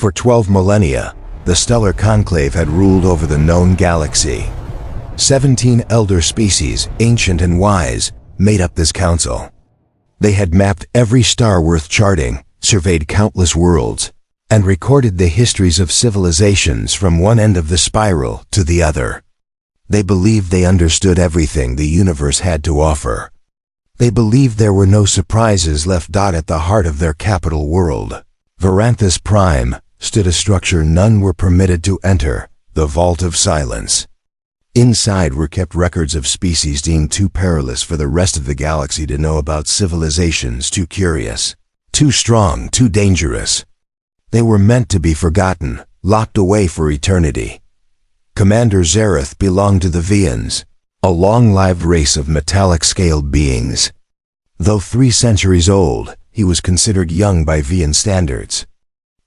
For 12 millennia, the stellar conclave had ruled over the known galaxy. 17 elder species, ancient and wise, made up this council. They had mapped every star worth charting, surveyed countless worlds, and recorded the histories of civilizations from one end of the spiral to the other. They believed they understood everything the universe had to offer. They believed there were no surprises left. At the heart of their capital world, Varanthus Prime, stood a structure none were permitted to enter, the Vault of Silence. Inside were kept records of species deemed too perilous for the rest of the galaxy to know about, civilizations too curious, too strong, too dangerous. They were meant to be forgotten, locked away for eternity. Commander Zareth belonged to the Vians, a long-lived race of metallic-scaled beings. Though 3 centuries old, he was considered young by Vian standards.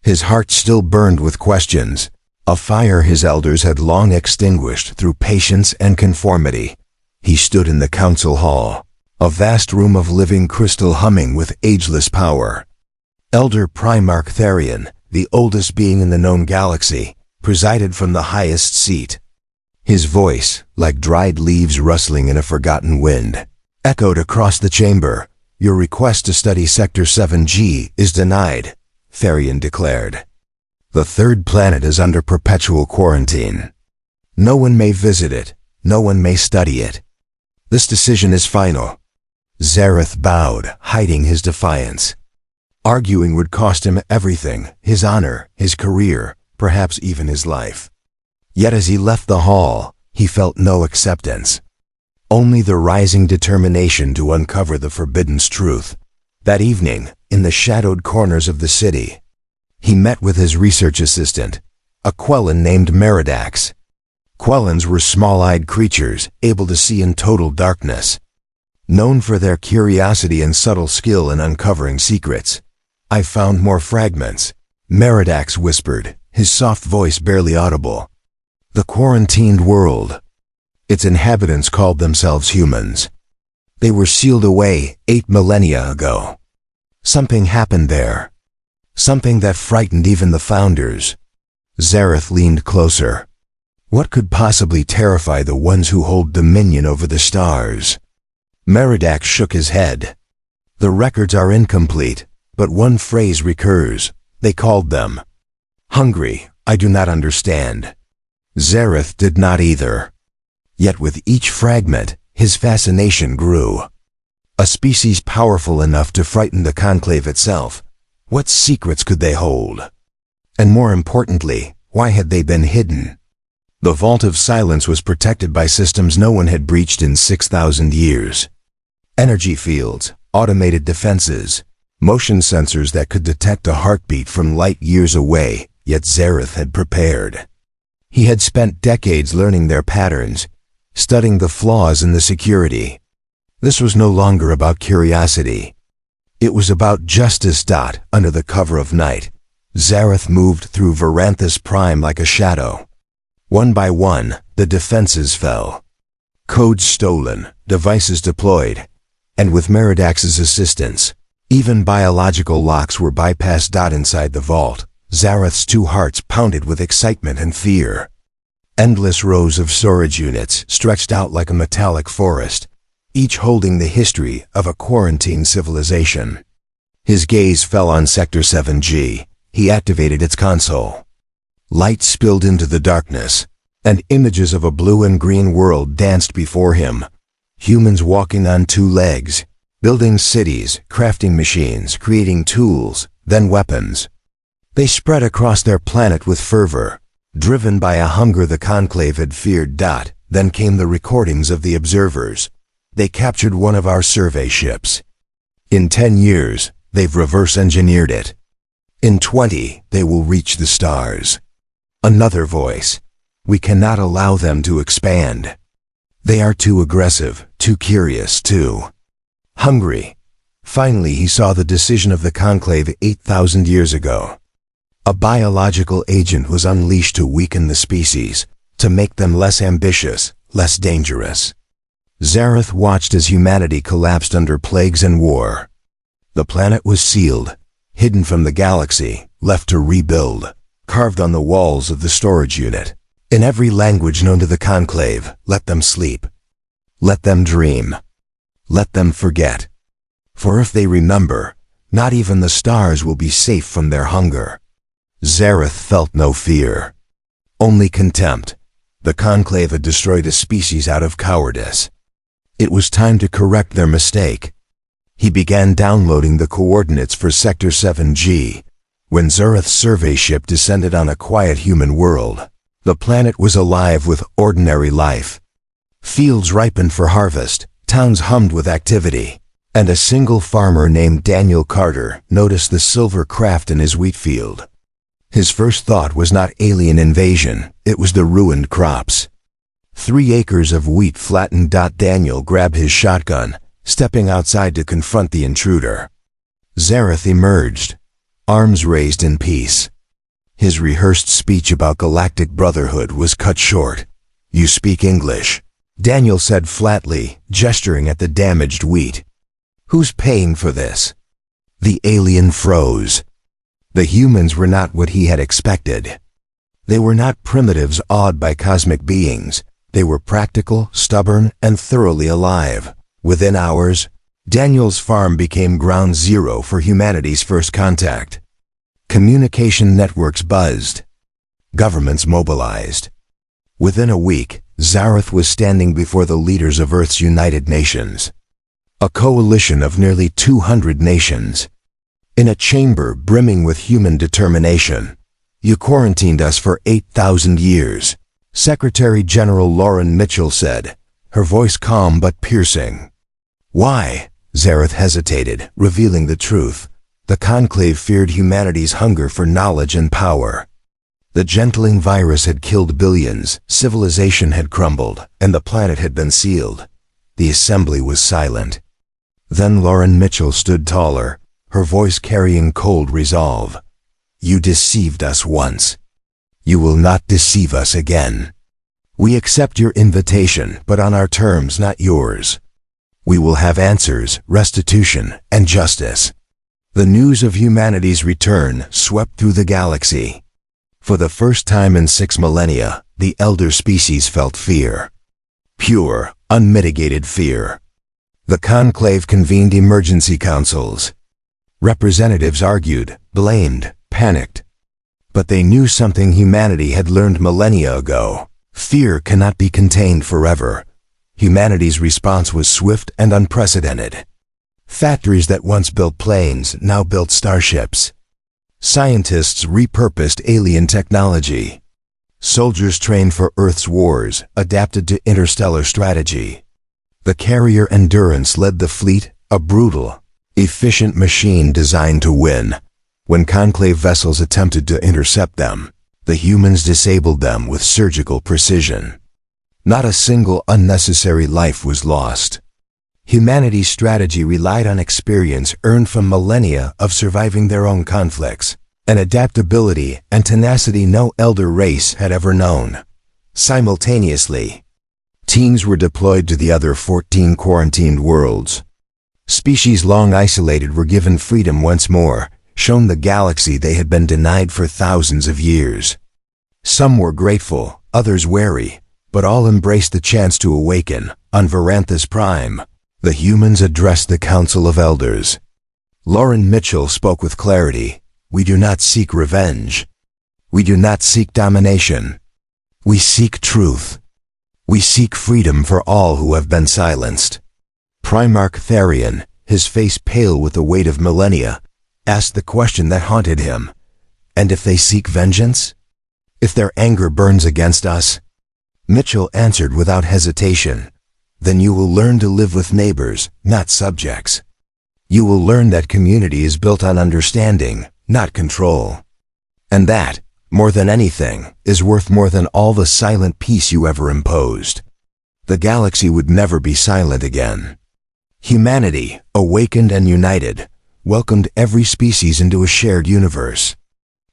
His heart still burned with questions, a fire his elders had long extinguished through patience and conformity. He stood in the council hall, a vast room of living crystal humming with ageless power. Elder Primarch Therion, the oldest being in the known galaxy, presided from the highest seat. His voice, like dried leaves rustling in a forgotten wind, echoed across the chamber. "Your request to study Sector 7G is denied," Therion declared. "The third planet is under perpetual quarantine. No one may visit it, no one may study it. This decision is final." Zareth bowed, hiding his defiance. Arguing would cost him everything, his honor, his career, perhaps even his life. Yet as he left the hall, he felt no acceptance. Only the rising determination to uncover the forbidden truth. That evening, in the shadowed corners of the city, he met with his research assistant, a Quellan named Meridax. Quellans were small-eyed creatures, able to see in total darkness. Known for their curiosity and subtle skill in uncovering secrets. "I found more fragments," Meridax whispered, his soft voice barely audible. "The quarantined world. Its inhabitants called themselves humans. They were sealed away 8 millennia ago. Something happened there. Something that frightened even the founders." Zareth leaned closer. What could possibly terrify the ones who hold dominion over the stars? Meridax shook his head. "The records are incomplete, but one phrase recurs. They called them hungry. I do not understand." Zareth did not either. Yet with each fragment, his fascination grew. A species powerful enough to frighten the conclave itself. What secrets could they hold? And more importantly, why had they been hidden? The Vault of Silence was protected by systems no one had breached in 6,000 years. Energy fields, automated defenses, motion sensors that could detect a heartbeat from light years away, yet Zareth had prepared. He had spent decades learning their patterns, studying the flaws in the security. This was no longer about curiosity. It was about justice. Under the cover of night, Zareth moved through Varanthus Prime like a shadow. One by one, the defenses fell. Codes stolen, devices deployed, and with Meridax's assistance, even biological locks were bypassed. Inside the vault, Zareth's 2 hearts pounded with excitement and fear. Endless rows of storage units stretched out like a metallic forest, each holding the history of a quarantined civilization. His gaze fell on Sector 7G. He activated its console. Light spilled into the darkness, and images of a blue and green world danced before him. Humans walking on 2 legs, building cities, crafting machines, creating tools, then weapons. They spread across their planet with fervor, driven by a hunger the conclave had feared. Then came the recordings of the observers. "They captured one of our survey ships. In 10 years, they've reverse-engineered it. In 20, they will reach the stars." Another voice. "We cannot allow them to expand. They are too aggressive, too curious, too hungry." Finally, he saw the decision of the conclave 8,000 years ago. A biological agent was unleashed to weaken the species, to make them less ambitious, less dangerous. Zareth watched as humanity collapsed under plagues and war. The planet was sealed, hidden from the galaxy, left to rebuild. carved on the walls of the storage unit. In every language known to the Conclave, let them sleep. Let them dream. Let them forget. For if they remember, not even the stars will be safe from their hunger. Zareth felt no fear, only contempt. The Conclave had destroyed a species out of cowardice. It was time to correct their mistake. He began downloading the coordinates for Sector 7G. When Zareth's survey ship descended on a quiet human world, the planet was alive with ordinary life. Fields ripened for harvest, towns hummed with activity, and a single farmer named Daniel Carter noticed the silver craft in his wheat field. His first thought was not alien invasion, it was the ruined crops. 3 acres of wheat flattened. Daniel grabbed his shotgun, stepping outside to confront the intruder. Zareth emerged, arms raised in peace. His rehearsed speech about galactic brotherhood was cut short. "You speak English," Daniel said flatly, gesturing at the damaged wheat. "Who's paying for this?" The alien froze. The humans were not what he had expected. They were not primitives awed by cosmic beings. They were practical, stubborn, and thoroughly alive. Within hours, Daniel's farm became ground zero for humanity's first contact. Communication networks buzzed. Governments mobilized. Within a week, Zareth was standing before the leaders of Earth's United Nations, a coalition of nearly 200 nations. In a chamber brimming with human determination. "You quarantined us for 8,000 years, Secretary General Lauren Mitchell said, her voice calm but piercing. "Why?" Zareth hesitated, revealing the truth. The Conclave feared humanity's hunger for knowledge and power. The gentling virus had killed billions, civilization had crumbled, and the planet had been sealed. The assembly was silent. Then Lauren Mitchell stood taller, her voice carrying cold resolve. "You deceived us once. You will not deceive us again. We accept your invitation, but on our terms, not yours. We will have answers, restitution, and justice." The news of humanity's return swept through the galaxy. For the first time in 6 millennia, the elder species felt fear. Pure, unmitigated fear. The Conclave convened emergency councils. Representatives argued, blamed, panicked. But they knew something humanity had learned millennia ago. Fear cannot be contained forever. Humanity's response was swift and unprecedented. Factories that once built planes now built starships. Scientists repurposed alien technology. Soldiers trained for Earth's wars, adapted to interstellar strategy. The carrier Endurance led the fleet, a brutal, efficient machine designed to win. When Conclave vessels attempted to intercept them, the humans disabled them with surgical precision. Not a single unnecessary life was lost. Humanity's strategy relied on experience earned from millennia of surviving their own conflicts, an adaptability and tenacity no elder race had ever known. Simultaneously, teams were deployed to the other 14 quarantined worlds. Species long isolated were given freedom once more, shown the galaxy they had been denied for thousands of years. Some were grateful, others wary, but all embraced the chance to awaken. On Varanthus Prime, the humans addressed the Council of Elders. Lauren Mitchell spoke with clarity. "We do not seek revenge. We do not seek domination. We seek truth. We seek freedom for all who have been silenced." Primarch Therian, his face pale with the weight of millennia, asked the question that haunted him. "And if they seek vengeance? If their anger burns against us?" Mitchell answered without hesitation. "Then you will learn to live with neighbors, not subjects. You will learn that community is built on understanding, not control. And that, more than anything, is worth more than all the silent peace you ever imposed." The galaxy would never be silent again. Humanity, awakened and united, welcomed every species into a shared universe.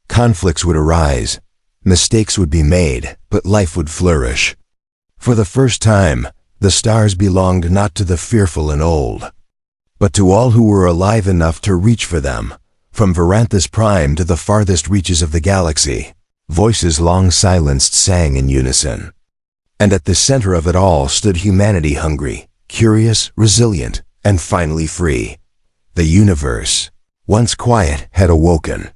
Conflicts would arise, mistakes would be made, but life would flourish. For the first time, the stars belonged not to the fearful and old, but to all who were alive enough to reach for them, from Varanthus Prime to the farthest reaches of the galaxy. Voices long silenced sang in unison. And at the center of it all stood humanity, hungry, curious, resilient, and finally free. The universe, once quiet, had awoken.